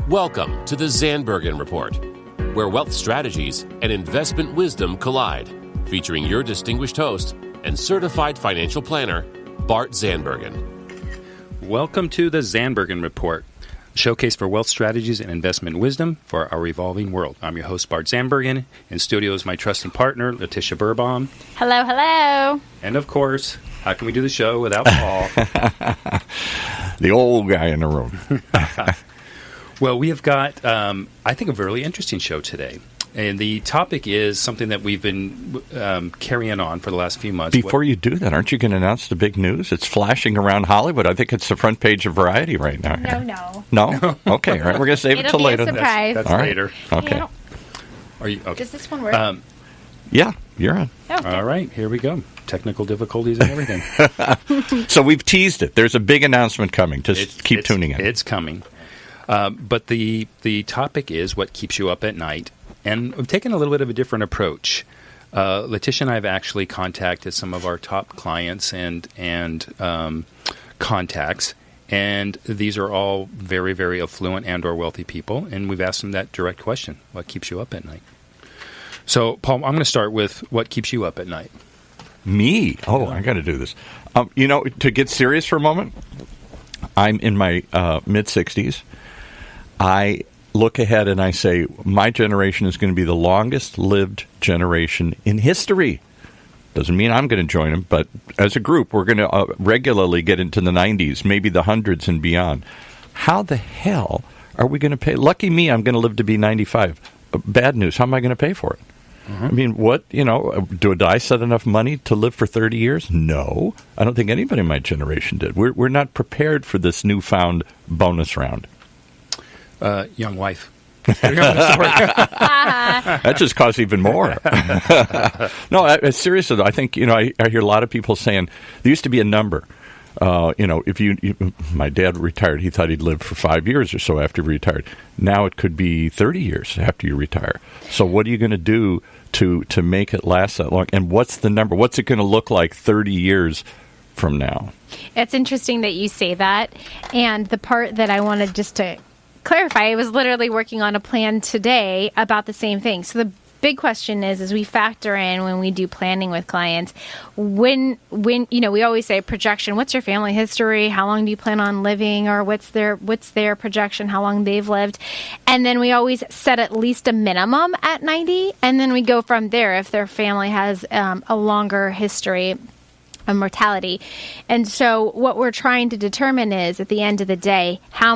Welcome to the Zandbergen Report, where wealth strategies and investment wisdom collide, featuring your distinguished host and certified financial planner, Bart Zandbergen. Welcome to the Zandbergen Report, a showcase for wealth strategies and investment wisdom for our evolving world. I'm your host, Bart Zandbergen. In studio is my trusted partner, Letitia Burbaum. Hello, hello. And of course, how can we do the show without Paul? The old guy in the room. Well, we have got, I think, a really interesting show today. And the topic is something that we've been carrying on for the last few months. Before you do that, aren't you going to announce the big news? It's flashing around Hollywood. I think it's the front page of Variety right now. No. No? Okay, all right. We're going to save it till later. It'll be a surprise. That's all right. later. Okay. Are you okay? Does this one work? Yeah, you're on. Okay. All right, here we go. Technical difficulties and everything. So we've teased it. There's a big announcement coming. Just keep tuning in. It's coming. But the topic is what keeps you up at night. And we've taken a little bit of a different approach. Letitia and I have actually contacted some of our top clients and contacts, and these are all very, very affluent and or wealthy people, and we've asked them that direct question, what keeps you up at night? So, Paul, I'm going to start with what keeps you up at night. Me? Oh, I got to do this. To get serious for a moment, I'm in my mid-60s. I look ahead and I say, my generation is going to be the longest-lived generation in history. Doesn't mean I'm going to join them, but as a group, we're going to regularly get into the 90s, maybe the hundreds and beyond. How the hell are we going to pay? Lucky me, I'm going to live to be 95. Bad news, how am I going to pay for it? Mm-hmm. I mean, what, did I set enough money to live for 30 years? No. I don't think anybody in my generation did. We're not prepared for this newfound bonus round. Young wife. That just costs even more. No, seriously, though, I think, I hear a lot of people saying, there used to be a number. If my dad retired, he thought he'd live for 5 years or so after he retired. Now it could be 30 years after you retire. So what are you going to do to make it last that long? And what's the number? What's it going to look like 30 years from now? It's interesting that you say that. And the part that I wanted just to clarify, I was literally working on a plan today about the same thing. So the big question is we factor in when we do planning with clients, when we always say projection, what's your family history, how long do you plan on living, or what's their projection, how long they've lived, and then we always set at least a minimum at 90, and then we go from there if their family has a longer history of mortality. And so what we're trying to determine is, at the end of the day, how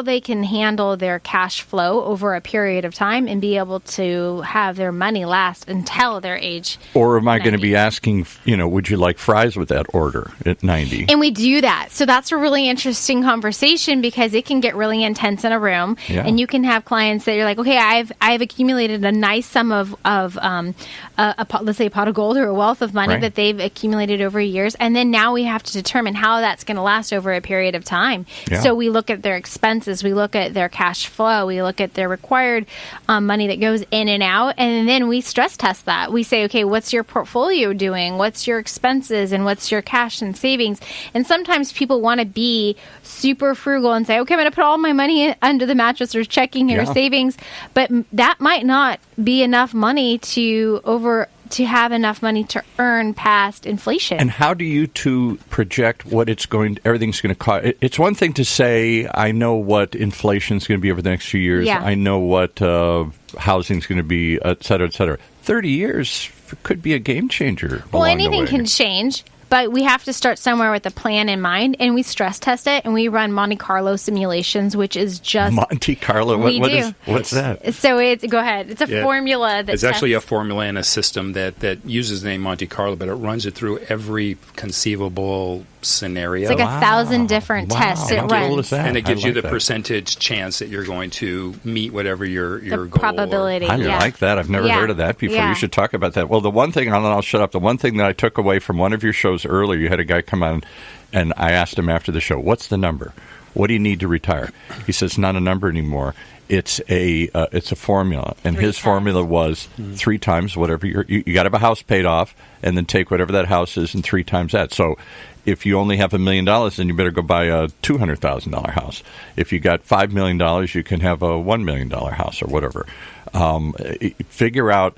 they can handle their cash flow over a period of time and be able to have their money last until their age. Or am I going to be asking, would you like fries with that order at 90? And we do that. So that's a really interesting conversation because it can get really intense in a room. Yeah. And you can have clients that you're like, okay, I've accumulated a nice sum of let's say a pot of gold or a wealth of money that they've accumulated over years. And then now we have to determine how that's going to last over a period of time. Yeah. So we look at their expenses, we look at their cash flow, we look at their required money that goes in and out, and then we stress test that. We say, okay, what's your portfolio doing? What's your expenses and what's your cash and savings? And sometimes people want to be super frugal and say, okay, I'm going to put all my money under the mattress or checking or savings, but that might not be enough money to have enough money to earn past inflation. And how do you two project what everything's going to cost? It's one thing to say, I know what inflation's going to be over the next few years. Yeah. I know what housing's going to be, et cetera, et cetera. 30 years could be a game changer. Well, anything can change. But we have to start somewhere with a plan in mind, and we stress test it, and we run Monte Carlo simulations, which is just... Monte Carlo? What's that? So go ahead. It's a formula. It's actually a formula and a system that uses the name Monte Carlo, but it runs it through every conceivable scenario. It's like 1,000 different tests it runs. And it gives you the percentage chance that you're going to meet whatever your goal. Probability. I like that. I've never heard of that before. Yeah. You should talk about that. Well, the one thing, and then I'll shut up, the one thing that I took away from one of your shows earlier, you had a guy come on, and I asked him after the show, what's the number? What do you need to retire? He says, not a number anymore. it's a formula, and his formula was 3 times whatever you got to have a house paid off, and then take whatever that house is and 3 times that. So if you only have $1 million, then you better go buy a $200,000 house. If you got $5 million, you can have a $1 million house or whatever. Figure out,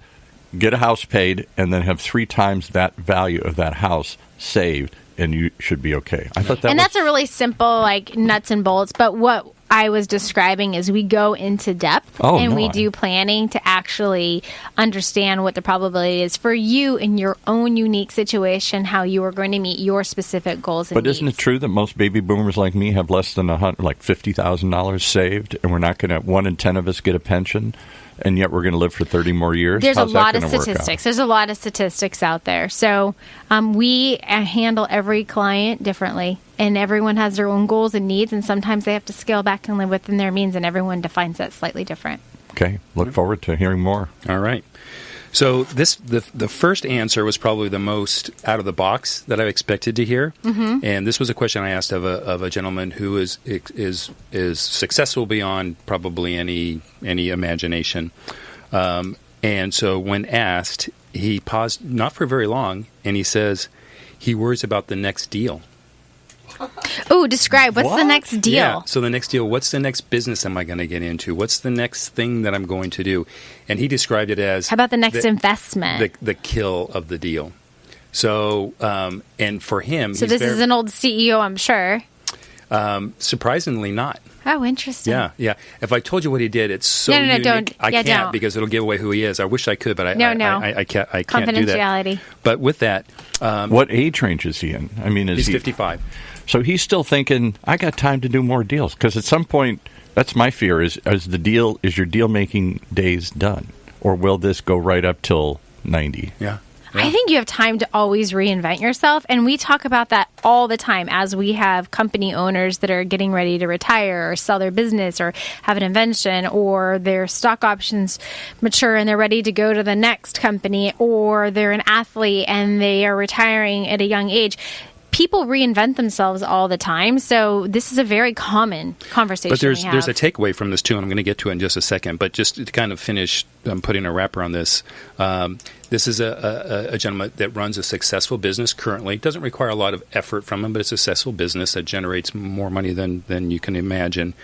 get a house paid, and then have 3 times that value of that house saved, and you should be okay. I thought that, and that's a really simple, like, nuts and bolts. But what I was describing is we go into depth we do planning to actually understand what the probability is for you in your own unique situation, how you are going to meet your specific goals and But needs. isn't it true that most baby boomers like me have less than $50,000 saved, and we're not going to, 1 in 10 of us get a pension, and yet we're going to live for 30 more years? There's How's a lot that of gonna work statistics. out? There's a lot of statistics out there. So we handle every client differently, and everyone has their own goals and needs, and sometimes they have to scale back and live within their means, and everyone defines that slightly different. Okay. Look forward to hearing more. All right. So the first answer was probably the most out of the box that I expected to hear, and this was a question I asked of a gentleman who is successful beyond probably any imagination, and so when asked, he paused not for very long, and he says he worries about the next deal. Oh, describe. What's the next deal? Yeah, so the next deal, what's the next business am I going to get into? What's the next thing that I'm going to do? And he described it as... How about the next investment? The kill of the deal. So, and for him... So this is an old CEO, I'm sure. Surprisingly not. Oh, interesting. Yeah. If I told you what he did, it's so unique. Don't. I can't don't. because it'll give away who he is. I wish I could, but I can't do that. Confidentiality. But with that... what age range is he in? I mean, he's 55. So he's still thinking, I got time to do more deals. Because at some point, that's my fear, is your deal-making days done? Or will this go right up till 90? Yeah. I think you have time to always reinvent yourself. And we talk about that all the time as we have company owners that are getting ready to retire or sell their business or have an invention, or their stock options mature and they're ready to go to the next company, or they're an athlete and they are retiring at a young age. People reinvent themselves all the time, so this is a very common conversation. But there's a takeaway from this too, and I'm going to get to it in just a second. But just to kind of finish, putting a wrapper on this. This is a gentleman that runs a successful business currently. It doesn't require a lot of effort from him, but it's a successful business that generates more money than you can imagine.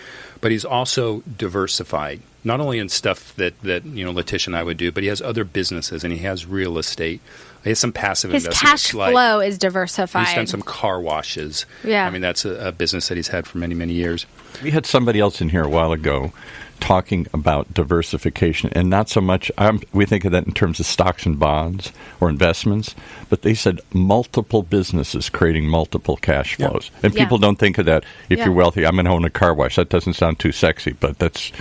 But he's also diversified, not only in stuff that Letitia and I would do, but he has other businesses and he has real estate. He has some passive investments. His cash flow is diversified. He's done some car washes. Yeah. I mean, that's a business that he's had for many, many years. We had somebody else in here a while ago talking about diversification, and not so much, we think of that in terms of stocks and bonds or investments, but they said multiple businesses creating multiple cash flows. Yeah. And people don't think of that. If you're wealthy, I'm going to own a car wash. That doesn't sound too sexy, but that's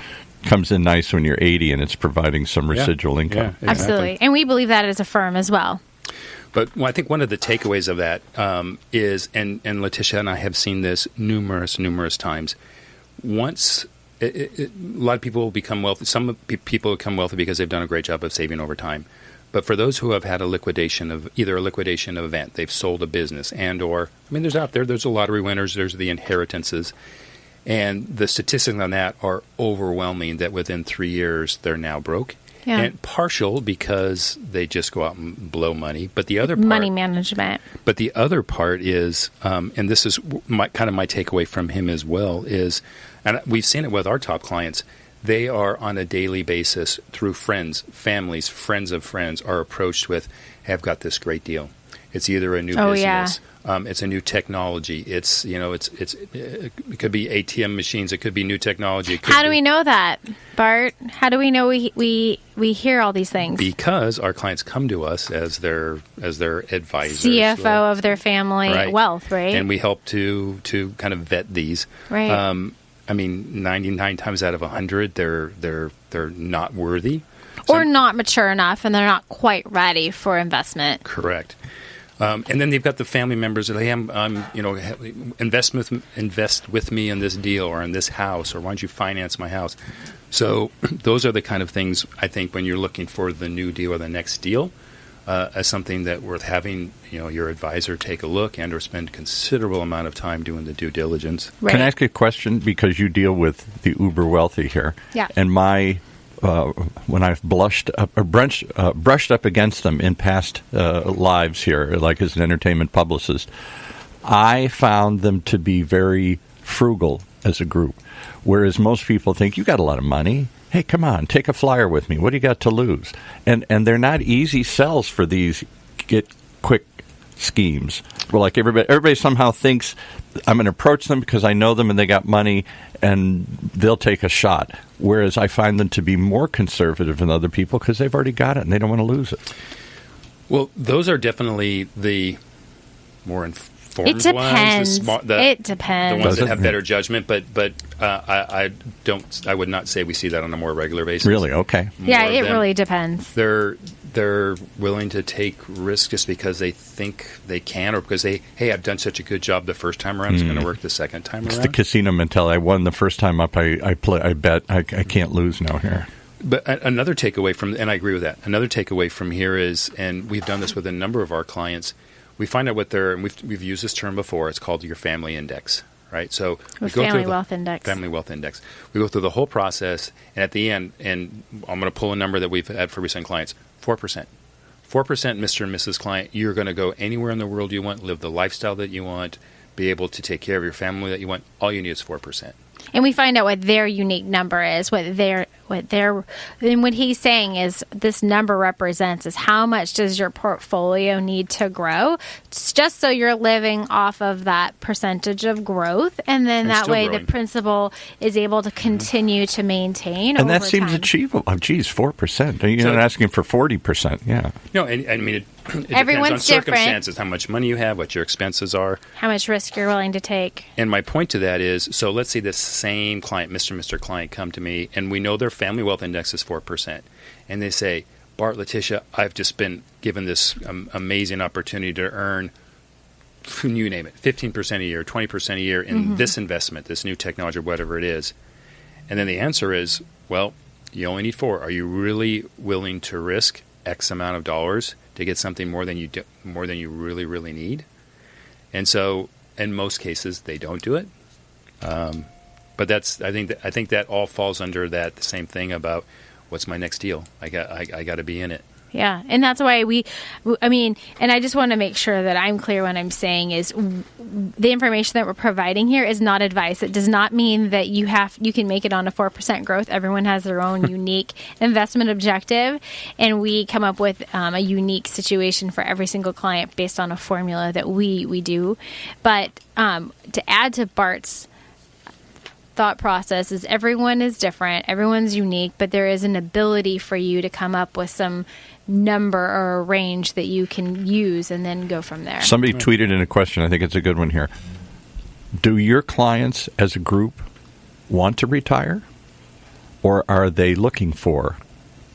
comes in nice when you're 80 and it's providing some residual income. Yeah, exactly. Absolutely. And we believe that as a firm as well. But I think one of the takeaways of that is, and Letitia and I have seen this numerous times, once a lot of people become wealthy. Some people become wealthy because they've done a great job of saving over time. But for those who have had either a liquidation event, they've sold a business, there's a lottery winners, there's the inheritances. And the statistics on that are overwhelming that within 3 years they're now broke. Yeah. And partial because they just go out and blow money. But the other part... Money management. But the other part is, and this is my takeaway from him as well, is, and we've seen it with our top clients, they are on a daily basis through friends, families, friends of friends are approached with, hey, I've got this great deal. It's either a new business, it's a new technology. It could be ATM machines. It could be new technology. How do we know that, Bart? How do we know we hear all these things? Because our clients come to us as their advisors, CFO of their family wealth, right? And we help to kind of vet these. Right. 99 times out of 100, they're not worthy, or not mature enough, and they're not quite ready for investment. Correct. And then they've got the family members that, hey, invest with me in this deal or in this house, or why don't you finance my house? So those are the kind of things I think when you're looking for the new deal or the next deal, as something that worth having, your advisor take a look and or spend considerable amount of time doing the due diligence. Right. Can I ask you a question? Because you deal with the uber wealthy here. Yeah. And when I've brushed up against them in past lives here, like as an entertainment publicist, I found them to be very frugal as a group. Whereas most people think, you got a lot of money. Hey, come on, take a flyer with me. What do you got to lose? And they're not easy sells for these get-quick schemes. Well, like everybody somehow thinks I'm going to approach them because I know them and they got money and they'll take a shot. Whereas I find them to be more conservative than other people because they've already got it and they don't want to lose it. Well, those are definitely the more informed it depends. ones. It depends. The ones that have better judgment, but I would not say we see that on a more regular basis. Really? Okay. Yeah, it really depends. They're willing to take risks just because they think they can, or because I've done such a good job the first time around, it's going to work the second time around. It's the casino mentality. I won the first time up. I bet I can't lose now here. But another takeaway from, and I agree with that, another takeaway from here is, and we've done this with a number of our clients, we find out what and we've used this term before, it's called your family index, right? So we go Family through Wealth Index. Family Wealth Index. We go through the whole process, and at the end, and I'm going to pull a number that we've had for recent clients, 4%. 4%, Mr. and Mrs. Client, you're going to go anywhere in the world you want, live the lifestyle that you want, be able to take care of your family that you want. All you need is 4%. And we find out what their unique number is, and what he's saying is this number represents is how much does your portfolio need to grow, just so you're living off of that percentage of growth, and then that way growing. The principal is able to continue to maintain. And that over seems time. achievable. Oh, geez, 4%. You're not asking for 40%. Yeah. No, and I mean, it everyone's depends on different. Circumstances, how much money you have, what your expenses are, how much risk you're willing to take. And my point to that is, so let's say this same client, Mr. Client, come to me, and we know their family wealth index is 4%, and they say, Bart, Letitia, I've just been given this amazing opportunity to earn, you name it, 15% a year, 20% a year in this investment, this new technology, whatever it is. And then the answer is, well, you only need 4. Are you really willing to risk X amount of dollars to get something more than you really, really need? And so, in most cases, they don't do it. But I think that all falls under the same thing about what's my next deal. I got to be in it. Yeah, and that's why and I just want to make sure that I'm clear when I'm saying is the information that we're providing here is not advice. It does not mean that you can make it on a 4% growth. Everyone has their own unique investment objective, and we come up with a unique situation for every single client based on a formula that we do. But to add to Bart's thought process is everyone is different, everyone's unique, but there is an ability for you to come up with some number or a range that you can use and then go from there. Somebody tweeted in a question, I think it's a good one here. Do your clients as a group want to retire, or are they looking for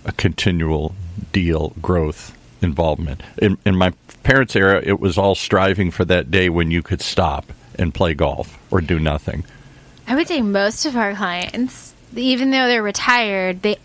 a continual deal growth involvement? In my parents' era, it was all striving for that day when you could stop and play golf or do nothing. I would say most of our clients, even though they're retired, they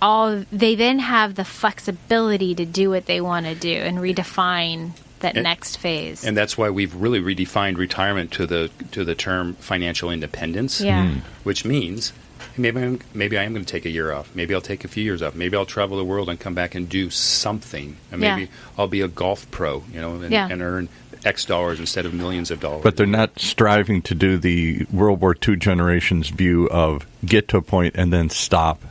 then have the flexibility to do what they want to do and redefine that next phase. And that's why we've really redefined retirement to the term financial independence. Yeah. Which means maybe I am going to take a year off. Maybe I'll take a few years off. Maybe I'll travel the world and come back and do something. And maybe I'll be a golf pro, and earn X dollars instead of millions of dollars. But they're not striving to do the World War II generation's view of get to a point and then stop.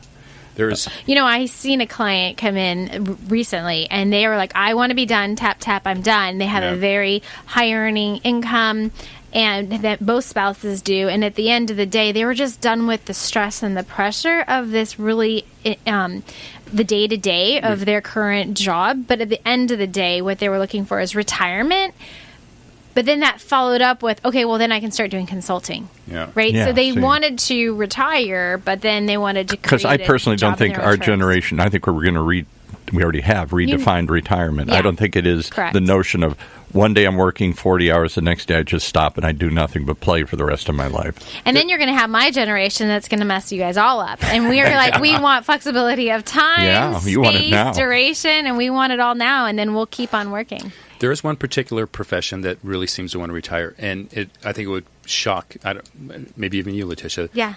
I seen a client come in recently, and they were like, I want to be done, tap, tap, I'm done. They have a very high-earning income, and that both spouses do. And at the end of the day, they were just done with the stress and the pressure of this really the day-to-day of their current job. But at the end of the day, what they were looking for is retirement. But then that followed up with, okay, well, then I can start doing consulting. Yeah. Right? So they wanted to retire, but then they wanted to create because I personally don't think our generation, I think we're going to we already have redefined retirement. Yeah. I don't think it is Correct. the notion of one day I'm working 40 hours, the next day I just stop and I do nothing but play for the rest of my life. And then you're going to have my generation that's going to mess you guys all up. And we are like, we want flexibility of time, you want it now. space, duration, and we want it all now, and then we'll keep on working. There is one particular profession that really seems to want to retire, and I think it would shock, maybe even you, Letitia, Yeah.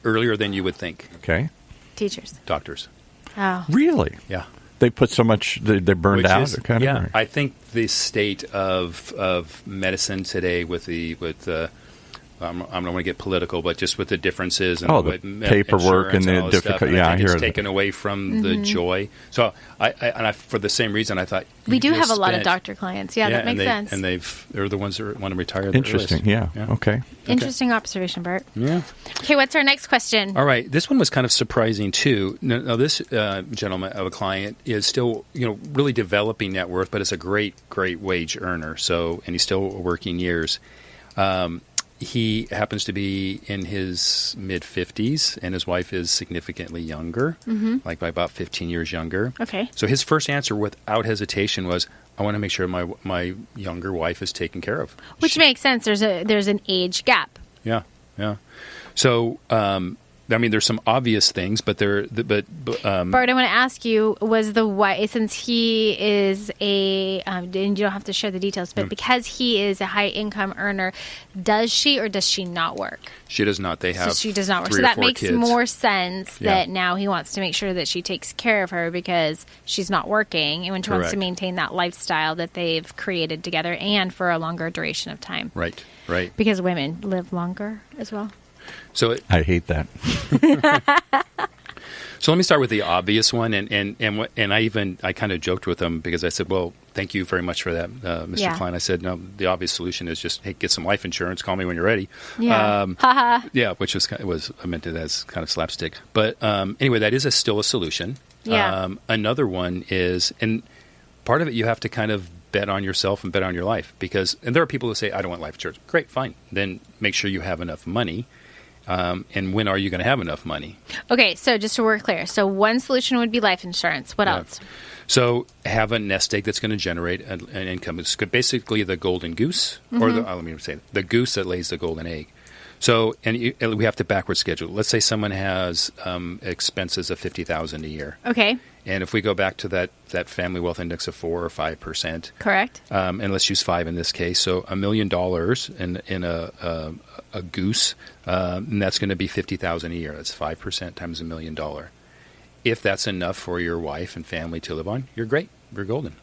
Earlier than you would think. Okay. Teachers. Doctors. Oh. Really? Yeah. They put so much, they're burned Which out. is- Kind yeah, of. I think the state of medicine today with I don't want to get political, but just with the differences and the paperwork and the all this stuff, difficult. and I Yeah, I think hear it's it. taken away from the joy. So I for the same reason, I thought We do you have a lot of spent- doctor clients. Yeah, that makes sense. And they're the ones that want to retire. the Interesting. earliest. Yeah. Okay. Interesting observation, Bart. Yeah. Okay, what's our next question? All right. This one was kind of surprising too. Now this gentleman of a client is still, really developing net worth, but is a great wage earner. So, and he's still working years. He happens to be in his mid-50s, and his wife is significantly younger, like by about 15 years younger. Okay. So his first answer, without hesitation, was, "I want to make sure my younger wife is taken care of." Which makes sense. There's an age gap. Yeah. So, there's some obvious things, but Bart, I want to ask you: was the wife, since he is and you don't have to share the details, but because he is a high income earner, does she or does she not work? She does not. They have. So she does not work. 3 So or that 4 makes kids. more sense Yeah. that now he wants to make sure that she takes care of her because she's not working, and when she wants to Correct. maintain that lifestyle that they've created together and for a longer duration of time. Right. Because women live longer as well. So I hate that. So let me start with the obvious one, and I kind of joked with him because I said, "Well, thank you very much for that, Mr. Yeah. Klein." I said, "No, the obvious solution is just get some life insurance. Call me when you're ready." Yeah. Haha. Yeah, which I meant it as kind of slapstick, but anyway, that is still a solution. Yeah. Another one is, and part of it you have to kind of bet on yourself and bet on your life and there are people who say, "I don't want life insurance." Great, fine. Then make sure you have enough money. And when are you going to have enough money? Okay, so just so we're clear. So one solution would be life insurance. What else? So have a nest egg that's going to generate an income. It's basically the golden goose, or the goose that lays the golden egg. So, we have to backward schedule. Let's say someone has expenses of $50,000 a year. Okay, And if we go back to that family wealth index of 4 or 5%, correct. and let's use 5 in this case, so $1 million in a goose, and that's going to be $50,000 a year. That's 5% times $1 million. If that's enough for your wife and family to live on, you're great. You're golden.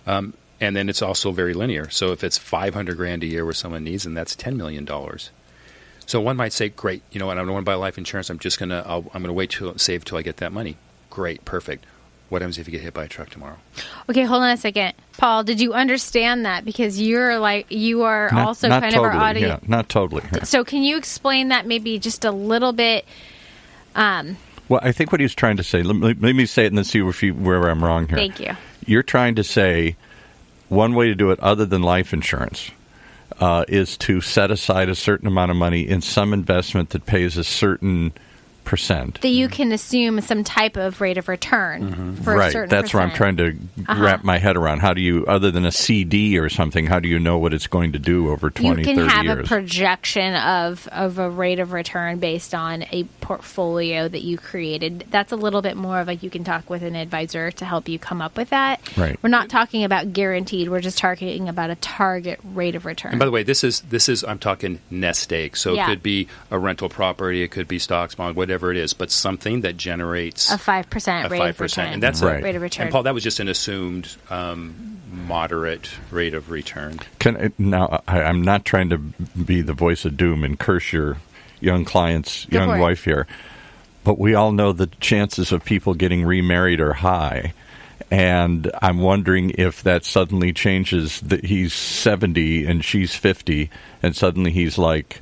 And then it's also very linear. So if it's $500,000 a year where someone needs, and that's $10 million. So one might say, great, I don't want to buy life insurance. I'm going to wait to save till I get that money. Great, perfect. What happens if you get hit by a truck tomorrow? Okay, hold on a second. Paul, did you understand that? Because you are also not kind totally, of our audience. Yeah, not totally. Yeah. So can you explain that maybe just a little bit? Well, I think what he was trying to say, let me say it and then see where I'm wrong here. Thank you. You're trying to say one way to do it other than life insurance is to set aside a certain amount of money in some investment that pays a certain percent. That you can assume some type of rate of return for a Right. certain That's where I'm percent. trying to wrap my head around. How do you, other than a CD or something, how do you know what it's going to do over 20, 30 You years? can have a projection of a rate of return based on a portfolio that you created. That's a little bit more of you can talk with an advisor to help you come up with that. Right. We're not talking about guaranteed. We're just talking about a target rate of return. And by the way, this is I'm talking nest egg. So Yeah. it could be a rental property, it could be stocks, bonds, whatever it is, but something that generates a 5% rate of 5%. return. And that's Right. rate of return. And Paul, that was just an assumed moderate rate of return. Now, I'm not trying to be the voice of doom and curse your young client's Go for young it. wife here, but we all know the chances of people getting remarried are high. And I'm wondering if that suddenly changes that he's 70 and she's 50, and suddenly he's like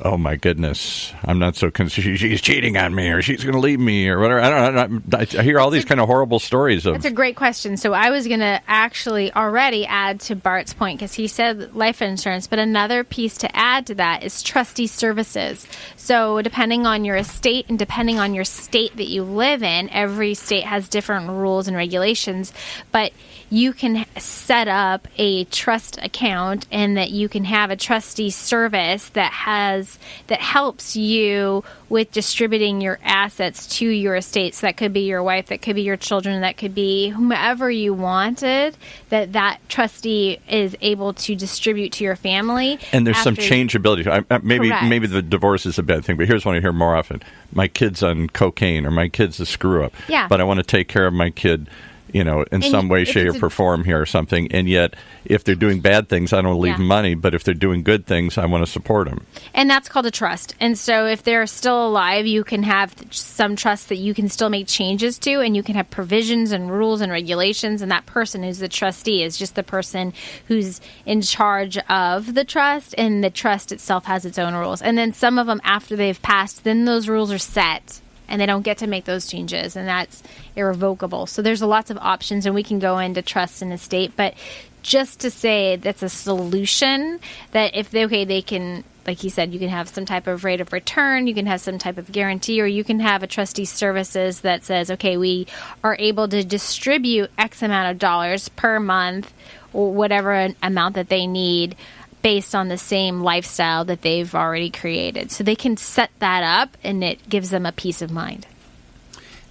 oh my goodness, I'm not so she's cheating on me, or she's going to leave me, or whatever. I hear all these kind of horrible stories of. That's a great question. So I was going to actually already add to Bart's point, because he said life insurance, but another piece to add to that is trustee services. So depending on your estate and depending on your state that you live in, every state has different rules and regulations, but you can set up a trust account, and that you can have a trustee service that helps you with distributing your assets to your estate. So that could be your wife, that could be your children, that could be whomever you wanted, that trustee is able to distribute to your family. And there's some changeability. Maybe the divorce is a bad thing, but here's what I hear more often. My kid's on cocaine, or my kid's a screw-up, but I want to take care of my kid, in some way, shape, or form here or something. And yet, if they're doing bad things, I don't leave them money. But if they're doing good things, I want to support them. And that's called a trust. And so if they're still alive, you can have some trusts that you can still make changes to, and you can have provisions and rules and regulations. And that person who's the trustee is just the person who's in charge of the trust, and the trust itself has its own rules. And then some of them, after they've passed, then those rules are set, and they don't get to make those changes, and that's irrevocable. So there's lots of options, and we can go into trust and estate. But just to say that's a solution, that if they can, like he said, you can have some type of rate of return, you can have some type of guarantee, or you can have a trustee services that says, okay, we are able to distribute X amount of dollars per month, or whatever amount that they need, based on the same lifestyle that they've already created. So they can set that up, and it gives them a peace of mind.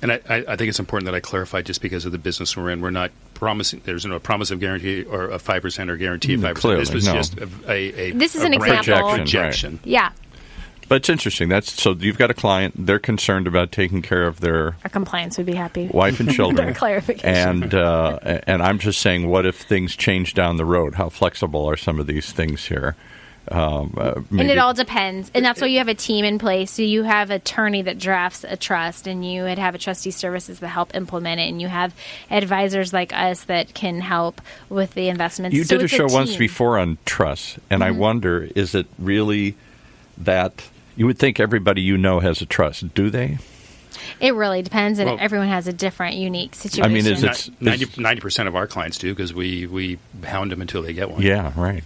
And I think it's important that I clarify, just because of the business we're in, we're not promising, there's no promise of guarantee or a 5% or guarantee of 5%. Clearly, this was just this is an example. Projection. Right. Yeah. But it's interesting. So you've got a client. They're concerned about taking care of their Our compliance would be happy. Wife and children. Clarification. And I'm just saying, what if things change down the road? How flexible are some of these things here? And it all depends. And that's why you have a team in place. So you have an attorney that drafts a trust, and you would have a trustee services that help implement it, and you have advisors like us that can help with the investments. You did a show once before on trust, and I wonder, is it really that you would think everybody has a trust? Do they? It really depends, and everyone has a different, unique situation. I mean, 90% of our clients do, because we hound them until they get one. Yeah, right.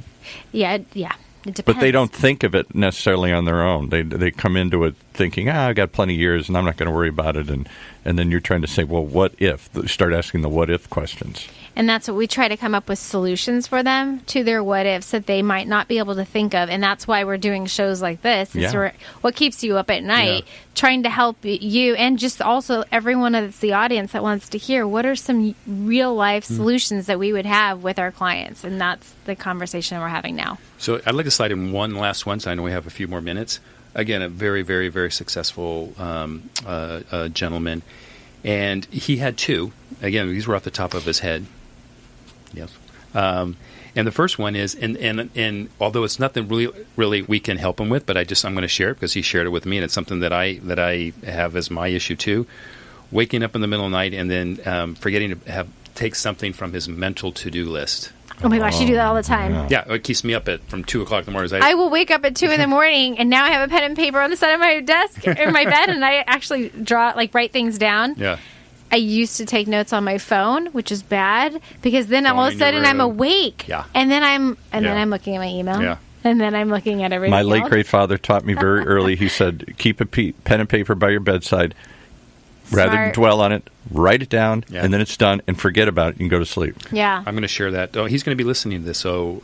Yeah. It depends. But they don't think of it necessarily on their own. They come into it thinking, I've got plenty of years, and I'm not going to worry about it. And then you're trying to say, well, what if? Start asking the what if questions. And that's what we try to come up with, solutions for them to their what ifs that they might not be able to think of. And that's why we're doing shows like this. It's what keeps you up at night, trying to help you, and just also everyone that's the audience that wants to hear what are some real life solutions that we would have with our clients. And that's the conversation we're having now. So I'd like to slide in one last one, so I know we have a few more minutes. Again, a very, very, very successful gentleman. And he had two. Again, these were off the top of his head. Yes. And the first one is, and although it's nothing really we can help him with, but I'm going to share it because he shared it with me, and it's something that I have as my issue too. Waking up in the middle of the night and then forgetting to take something from his mental to-do list. Oh my gosh, you do that all the time. Yeah, it keeps me up from 2 o'clock in the morning. I will wake up at 2 in the morning, and now I have a pen and paper on the side of my desk in my bed, and I actually write things down. Yeah. I used to take notes on my phone, which is bad, because then all of a sudden I'm awake. Yeah. And then I'm looking at my email. Yeah. And then I'm looking at everything My else. late great father taught me very early. He said, keep a pen and paper by your bedside. Smart. Rather than dwell on it, write it down, and then it's done, and forget about it and go to sleep. Yeah. I'm going to share that. Oh, he's going to be listening to this, so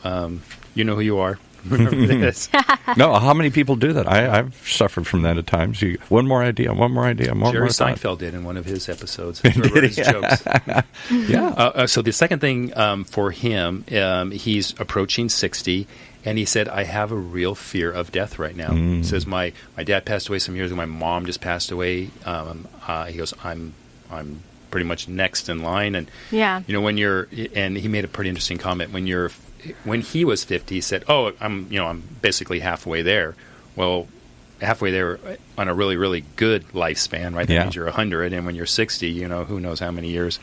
you know who you are. Remember this. No, how many people do that? I've suffered from that at times. One more idea. Jerry Seinfeld did in one of his episodes. Did his jokes. Yeah. So the second thing for him, he's approaching 60, and he said, I have a real fear of death right now. He says, my dad passed away some years ago. My mom just passed away. He goes, I'm pretty much next in line. And and he made a pretty interesting comment. When he was 50, he said, "Oh, I'm basically halfway there." Well, halfway there on a really, really good lifespan, right? That means you're 100, and when you're 60, who knows how many years.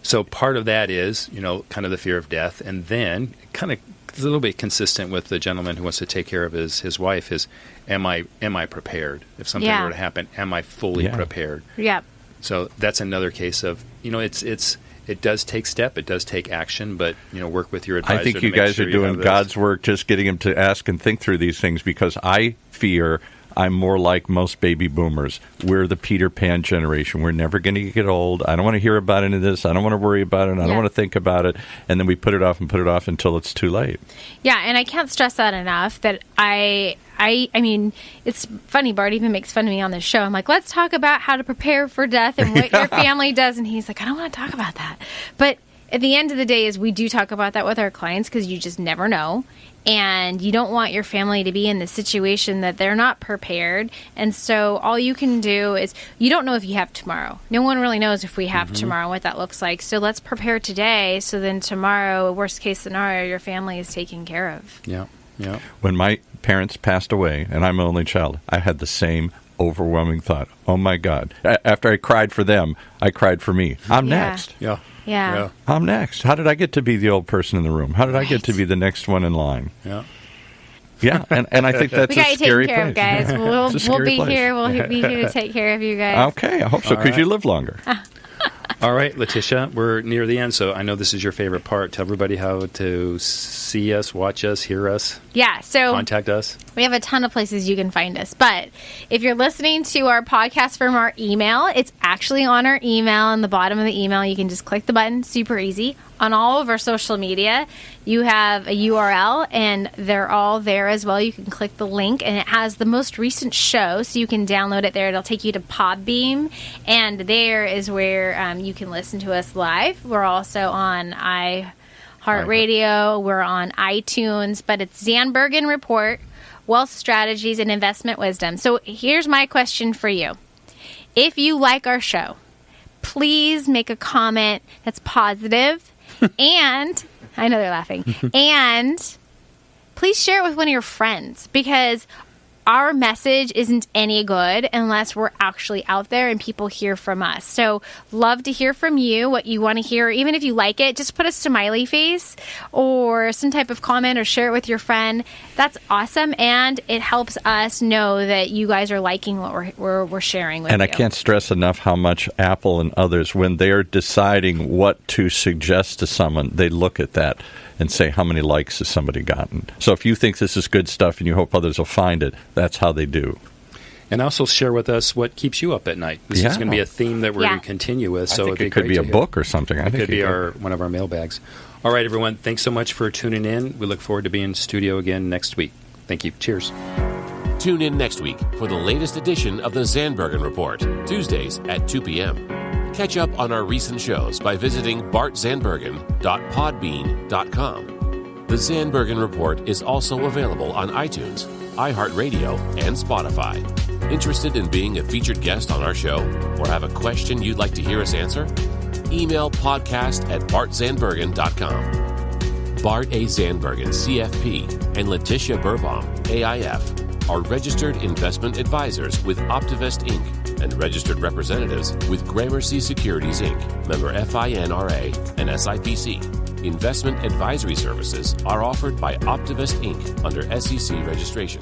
So part of that is, kind of the fear of death, and then kind of a little bit consistent with the gentleman who wants to take care of his wife is, am I prepared? If something were to happen, am I fully prepared? Yep. So that's another case of, it does take step, it does take action, but, work with your advisor. I think you guys are doing God's work, just getting him to ask and think through these things, because I fear I'm more like most baby boomers. We're the Peter Pan generation. We're never going to get old. I don't want to hear about any of this. I don't want to worry about it. I don't want to think about it. And then we put it off until it's too late. Yeah, and I can't stress that enough, that I mean, it's funny, Bart even makes fun of me on this show. I'm like, let's talk about how to prepare for death and what your family does. And he's like, I don't want to talk about that. But at the end of the day is we do talk about that with our clients, because you just never know. And you don't want your family to be in the situation that they're not prepared. And so all you can do is, you don't know if you have tomorrow. No one really knows if we have tomorrow, what that looks like. So let's prepare today, so then tomorrow, worst case scenario, your family is taken care of. Yeah, yeah. When my parents passed away, and I'm an only child, I had the same overwhelming thought. Oh, my God. After I cried for them, I cried for me. I'm next. Yeah. Yeah. I'm next. How did I get to be the old person in the room? How did I get to be the next one in line? Yeah. Yeah, and I think that's we got a you scary taken care place. of, guys. We'll be place. here. We'll be here to take care of you guys. Okay, I hope so, because you live longer. All right, Letitia, we're near the end, so I know this is your favorite part. Tell everybody how to see us, watch us, hear us. Yeah, so contact us. We have a ton of places you can find us. But if you're listening to our podcast from our email, it's actually on our email. In the bottom of the email, you can just click the button. Super easy. On all of our social media, you have a URL, and they're all there as well. You can click the link, and it has the most recent show, so you can download it there. It'll take you to Podbeam, and there is where you can listen to us live. We're also on iHeartRadio. We're on iTunes, but it's Zandbergen Report, Wealth Strategies and Investment Wisdom. So here's my question for you. If you like our show, please make a comment that's positive. And I know they're laughing. And please share it with one of your friends, because our message isn't any good unless we're actually out there and people hear from us. So love to hear from you, what you want to hear. Even if you like it, just put a smiley face or some type of comment, or share it with your friend. That's awesome. And it helps us know that you guys are liking what we're sharing with you. And I can't stress enough how much Apple and others, when they're deciding what to suggest to someone, they look at that and say, how many likes has somebody gotten? So if you think this is good stuff and you hope others will find it, that's how they do. And also share with us what keeps you up at night. This is going to be a theme that we're going to continue with. So I think it could be a book or something. It could be one of our mailbags. All right, everyone. Thanks so much for tuning in. We look forward to being in studio again next week. Thank you. Cheers. Tune in next week for the latest edition of the Zandbergen Report, Tuesdays at 2 p.m. Catch up on our recent shows by visiting bartzandbergen.podbean.com. The Zandbergen Report is also available on iTunes, iHeartRadio, and Spotify. Interested in being a featured guest on our show, or have a question you'd like to hear us answer? Email podcast@bartzandbergen.com. Bart A. Zandbergen, CFP, and Letitia Burbaum, AIF, are registered investment advisors with Optivest Inc. and registered representatives with Gramercy Securities Inc., member FINRA and SIPC. Investment advisory services are offered by Optivest Inc. under SEC registration.